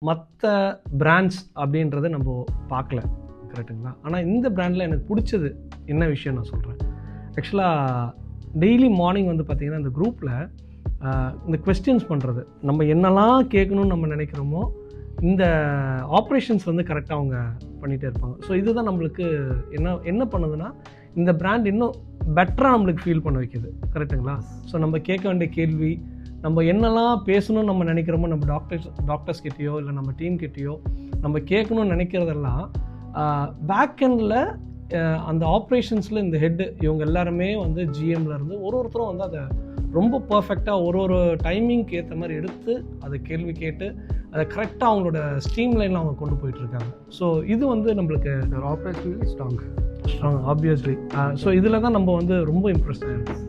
மற்ற பிராண்ட்ஸ் அப்படின்றத நம்ம பார்க்கல, கரெக்டுங்களா? ஆனால் இந்த பிராண்டில் எனக்கு பிடிச்சது என்ன விஷயம் நான் சொல்கிறேன். ஆக்சுவலாக டெய்லி மார்னிங் வந்து பார்த்திங்கன்னா இந்த குரூப்பில் இந்த கொஸ்டின்ஸ் பண்ணுறது, நம்ம என்னெல்லாம் கேட்கணும்னு நம்ம நினைக்கிறோமோ இந்த ஆப்ரேஷன்ஸ் வந்து கரெக்டாக அவங்க பண்ணிகிட்டே இருப்பாங்க. ஸோ இதுதான் நம்மளுக்கு என்ன பண்ணுதுன்னா, இந்த பிராண்ட் இன்னும் பெட்டராக நம்மளுக்கு ஃபீல் பண்ண வைக்கிது, கரெக்டுங்களா? ஸோ நம்ம கேட்க வேண்டிய கேள்வி, நம்ம என்னெல்லாம் பேசணும்னு நம்ம நினைக்கிறோமோ நம்ம டாக்டர்ஸ் கிட்டேயோ இல்லை நம்ம டீம் கிட்டேயோ நம்ம கேட்கணும்னு நினைக்கிறதெல்லாம் பேக்கெண்டில் அந்த ஆப்ரேஷன்ஸில் இந்த ஹெட்டு இவங்க எல்லாருமே வந்து ஜிஎம்லேருந்து ஒருத்தரும் வந்து அதை ரொம்ப பர்ஃபெக்டாக ஒரு டைமிங்க்கு ஏற்ற மாதிரி எடுத்து அதை கேள்வி கேட்டு அதை கரெக்டாக அவங்களோட ஸ்ட்ரீம் லைனில் அவங்க கொண்டு போயிட்டுருக்காங்க. ஸோ இது வந்து நம்மளுக்கு ஆப்ரேஷனலி ஸ்ட்ராங் ஆப்வியஸ்லி. ஸோ இதில் தான் நம்ம வந்து ரொம்ப இம்ப்ரெஸ் ஆகிருக்கோம்.